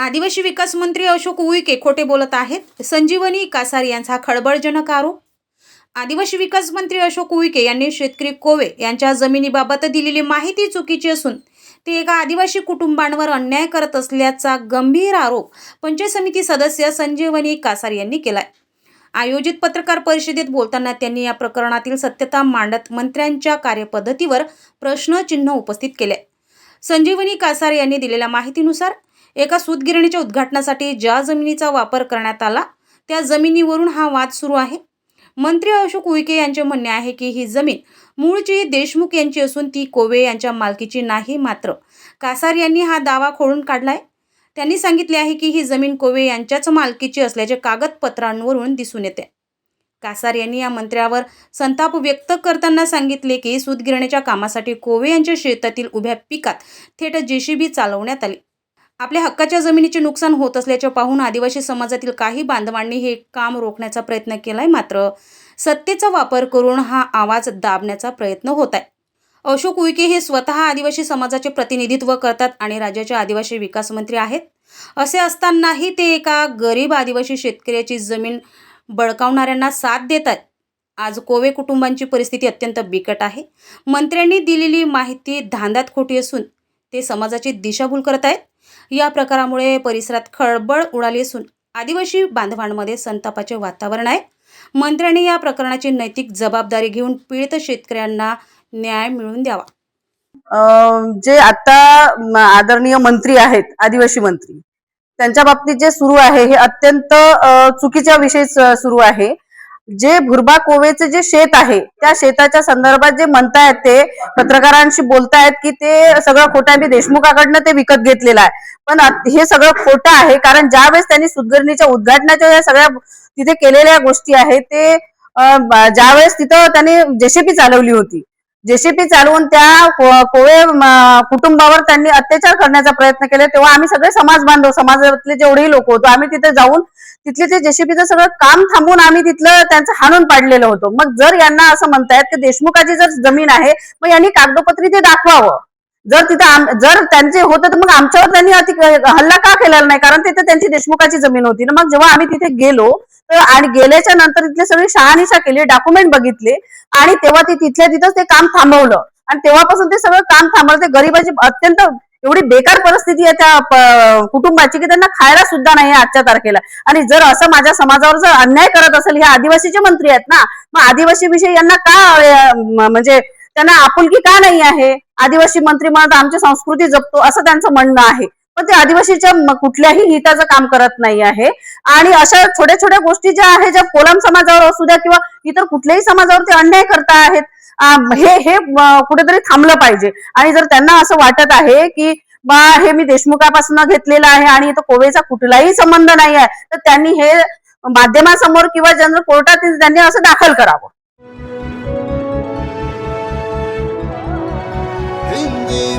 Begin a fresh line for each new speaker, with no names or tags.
आदिवासी विकास मंत्री अशोक उईके खोटे बोलत आहेत. संजीवनी कासार यांचा खळबळजनक आरोप. आदिवासी विकास मंत्री अशोक उईके यांनी शेतकरी कोवे यांच्या जमिनीबाबत दिलेली माहिती चुकीची असून ते एका आदिवासी कुटुंबांवर अन्याय करत असल्याचा गंभीर आरोप पंचायत समिती सदस्य संजीवनी कासार यांनी केलाय. आयोजित पत्रकार परिषदेत बोलताना त्यांनी या प्रकरणातील सत्यता मांडत मंत्र्यांच्या कार्यपद्धतीवर प्रश्नचिन्ह उपस्थित केले. संजीवनी कासार यांनी दिलेल्या माहितीनुसार एका सूतगिरणीच्या उद्घाटनासाठी ज्या जमिनीचा वापर करण्यात आला त्या जमिनीवरून हा वाद सुरू आहे. मंत्री अशोक उईके यांचे म्हणणे आहे की ही जमीन मूळची देशमुख यांची असून ती कोवे यांच्या मालकीची नाही. मात्र कासार यांनी हा दावा खोडून काढलाय. त्यांनी सांगितले आहे की ही जमीन कोवे यांच्याच मालकीची असल्याचे कागदपत्रांवरून दिसून येते. कासार यांनी या मंत्र्यावर संताप व्यक्त करताना सांगितले की सूतगिरणीच्या कामासाठी कोवे यांच्या शेतातील उभ्या पिकात थेट जेसीबी चालवण्यात आली. आपल्या हक्काच्या जमिनीचे नुकसान होत असल्याचे पाहून आदिवासी समाजातील काही बांधवांनी हे काम रोखण्याचा प्रयत्न केलाय. मात्र सत्तेचा वापर करून हा आवाज दाबण्याचा प्रयत्न होत आहे. अशोक उईके हे स्वतः आदिवासी समाजाचे प्रतिनिधित्व करतात आणि राज्याचे आदिवासी विकास मंत्री आहेत. असे असतानाही ते एका गरीब आदिवासी शेतकऱ्याची जमीन बळकावणाऱ्यांना साथ देतात. आज कोवे कुटुंबांची परिस्थिती अत्यंत बिकट आहे. मंत्र्यांनी दिलेली माहिती धांदात खोटी असून ते समाजाची दिशाभूल करत आहेत. या प्रकारामुळे परिसरात खळबळ उडाली असून आदिवासी बांधवांमध्ये संतापाचे वातावरण आहे. मंत्र्यांनी या प्रकरणाची नैतिक जबाबदारी घेऊन पीडित शेतकऱ्यांना न्याय मिळवून द्यावा.
जे आता आदरणीय मंत्री आहेत, आदिवासी मंत्री, त्यांच्या बाबतीत जे सुरू आहे हे अत्यंत चुकीच्या विषयी सुरू आहे. जे भुरबा कोवेचे जे शेत आहे त्या शेताच्या संदर्भात जे म्हणतायत ते पत्रकारांशी बोलतायत की ते सगळं खोटं आहे, मी देशमुखाकडनं ते विकत घेतलेलं आहे. पण हे सगळं खोटं आहे. कारण ज्यावेळेस त्यांनी सूतगिरणीच्या उद्घाटनाच्या या सगळ्या तिथे केलेल्या गोष्टी आहेत ते ज्यावेळेस तिथं त्यांनी जेसीबी चालवली होती, जेसीबी चालवून त्या कोवे कुटुंबावर त्यांनी अत्याचार करण्याचा प्रयत्न केला, तेव्हा आम्ही सगळे समाज बांधव, समाजातले जेवढेही लोक होतो आम्ही तिथे जाऊन तिथले ते जेसीबीचं सगळं काम थांबवून आम्ही तिथलं त्यांचं हाणून पाडलेलं होतं. मग जर यांना असं म्हणतायत की देशमुखाची जर जमीन आहे मग यांनी कागदोपत्री ते दाखवावं. जर तिथं जर त्यांचे होतं तर मग आमच्यावर त्यांनी हल्ला का केलेला नाही? कारण तिथे त्यांची देशमुखाची जमीन होती ना. मग जेव्हा आम्ही तिथे गेलो तर आणि गेल्याच्या नंतर तिथले सगळी शहानिशा केली, डॉक्युमेंट बघितले आणि तेव्हा ते तिथल्या तिथंच ते काम थांबवलं आणि तेव्हापासून ते सगळं काम थांबवलं. ते गरीबाची अत्यंत एवढी बेकार परिस्थिती आहे त्या कुटुंबाची की त्यांना खायला सुद्धा नाही आजच्या तारखेला. आणि जर असं माझ्या समाजावर जर अन्याय करत असेल, हे आदिवासीचे मंत्री आहेत ना, मग आदिवासी विषयी यांना का म्हणजे त्यांना आपुलकी का नाही आहे? आदिवासी मंत्री म्हणत आमची संस्कृती जपतो असं त्यांचं म्हणणं आहे, पण ते आदिवासीच्या कुठल्याही हिताचं काम करत नाही आहे. आणि अशा छोट्या छोट्या गोष्टी ज्या आहेत, ज्या कोलम समाजावर असू द्या किंवा इतर कुठल्याही समाजावर ते अन्याय करता आहेत, हे कुठेतरी थांबलं पाहिजे. आणि जर त्यांना असं वाटत आहे की बा हे मी देशमुखापासून घेतलेलं आहे आणि इथं कोवेचा कुठलाही संबंध नाही आहे, तर त्यांनी हे माध्यमासमोर किंवा जनरल कोर्टात त्यांनी असं दाखल करावं.
हिंदी